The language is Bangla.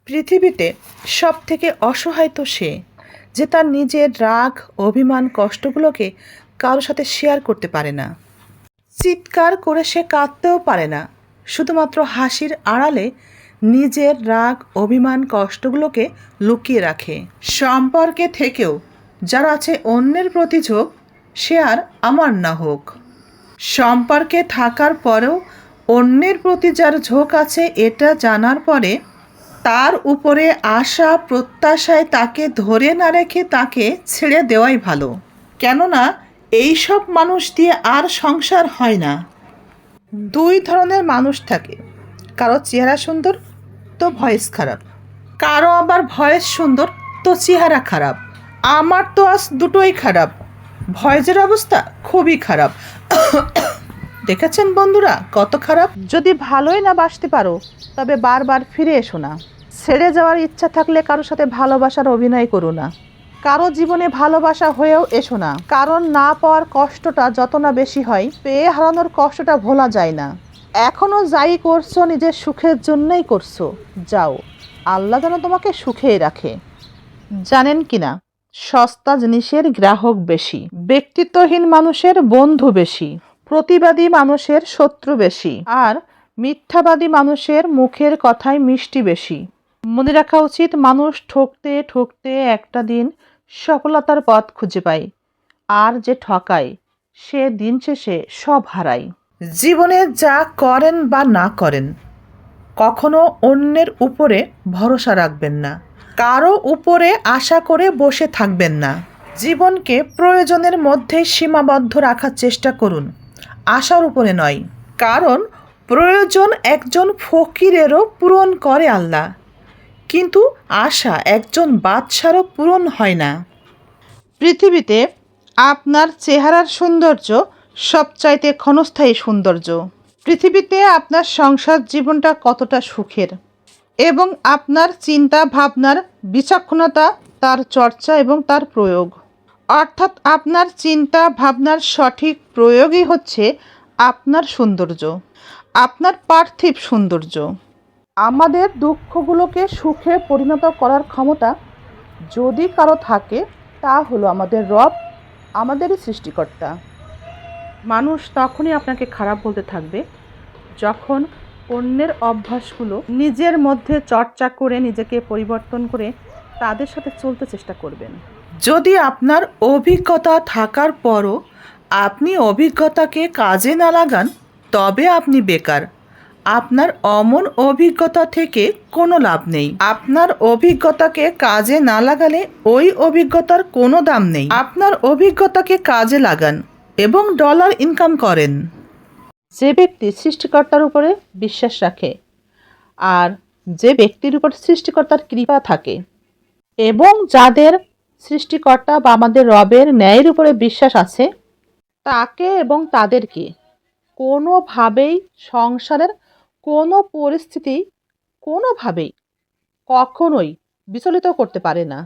পৃথিবীতে সবথেকে অসহায় তো সে, যে তার নিজের রাগ, অভিমান, কষ্টগুলোকে কারোর সাথে শেয়ার করতে পারে না। চিৎকার করে সে কাঁদতেও পারে না, শুধুমাত্র হাসির আড়ালে নিজের রাগ, অভিমান, কষ্টগুলোকে লুকিয়ে রাখে। সম্পর্কে থেকেও যার আছে অন্যের প্রতি ঝোঁক, সে আর আমার না হোক। সম্পর্কে থাকার পরেও অন্যের প্রতি যার ঝোঁক আছে এটা জানার পরে তার উপরে আশা প্রত্যাশায় তাকে ধরে না রেখে তাকে ছেড়ে দেওয়াই ভালো। কেননা এই সব মানুষ দিয়ে আর সংসার হয় না। দুই ধরনের মানুষ থাকে, কারো চেহারা সুন্দর তো ভয়েস খারাপ, কারো আবার ভয়েস সুন্দর তো চেহারা খারাপ। আমার তো আজ দুটোই খারাপ, ভয়েসের অবস্থা খুবই খারাপ। দেখেছেন বন্ধুরা কত খারাপ। যদি ভালোই না বাসতে পারো তবে বারবার ফিরে এসো না। ছেড়ে যাওয়ার ইচ্ছা থাকলে কারোর সাথে ভালোবাসার অভিনয় করো না। কারো জীবনে ভালোবাসা হয়েও এসো না, কারণ না পাওয়ার কষ্টটা যত না বেশি হয়, পেয়ে হারানোর কষ্টটা ভোলা যায় না। এখনও যাই করছো নিজের সুখের জন্যই করছো, যাও, আল্লাহ যেন তোমাকে সুখেই রাখে। জানেন কিনা, সস্তা জিনিসের গ্রাহক বেশি, ব্যক্তিত্বহীন মানুষের বন্ধু বেশি, প্রতিবাদী মানুষের শত্রু বেশি, আর মিথ্যাবাদী মানুষের মুখের কথায় মিষ্টি বেশি। মনে রাখা উচিত, মানুষ ঠকতে ঠকতে একটা দিন সফলতার পথ খুঁজে পায়, আর যে ঠকায় সে দিন শেষে সব হারায়। জীবনে যা করেন বা না করেন, কখনো অন্যের উপরে ভরসা রাখবেন না, কারো উপরে আশা করে বসে থাকবেন না। জীবনকে প্রয়োজনের মধ্যে সীমাবদ্ধ রাখার চেষ্টা করুন, আশার উপরে নয়। কারণ প্রয়োজন একজন ফকিরেরও পূরণ করে আল্লাহ, কিন্তু আশা একজন বাদশারও পূরণ হয় না। পৃথিবীতে আপনার চেহারার সৌন্দর্য সবচাইতে ক্ষণস্থায়ী সৌন্দর্য। পৃথিবীতে আপনার সংসার জীবনটা কতটা সুখের, এবং আপনার চিন্তা ভাবনার বিচক্ষণতা, তার চর্চা এবং তার প্রয়োগ, অর্থাৎ আপনার চিন্তা ভাবনার সঠিক প্রয়োগই হচ্ছে আপনার সৌন্দর্য, আপনার পার্থিব সৌন্দর্য। আমাদের দুঃখগুলোকে সুখে পরিণত করার ক্ষমতা যদি কারো থাকে, তা হলো আমাদের রব, আমাদেরই সৃষ্টিকর্তা। মানুষ তখনই আপনাকে খারাপ বলতে থাকবে যখন অন্যের অভ্যাসগুলো নিজের মধ্যে চর্চা করে নিজেকে পরিবর্তন করে তাদের সাথে চলতে চেষ্টা করবেন। যদি আপনার অভিজ্ঞতা থাকার পরও আপনি অভিজ্ঞতাকে কাজে না লাগান, তবে আপনি বেকার। আপনার অমন অভিজ্ঞতা থেকে কোনো লাভ নেই। আপনার অভিজ্ঞতাকে কাজে না লাগালে ওই অভিজ্ঞতার কোনো দাম নেই। আপনার অভিজ্ঞতাকে কাজে লাগান এবং ডলার ইনকাম করেন। যে ব্যক্তি সৃষ্টিকর্তার উপরে বিশ্বাস রাখে, আর যে ব্যক্তির উপর সৃষ্টিকর্তার কৃপা থাকে, এবং যাদের সৃষ্টিকর্তা বা আমাদের রবের ন্যায়ের উপরে বিশ্বাস আছে, তাকে এবং তাদেরকে কোনোভাবেই সংসারের কোনো পরিস্থিতি কোনোভাবেই কখনোই বিচলিত করতে পারে না।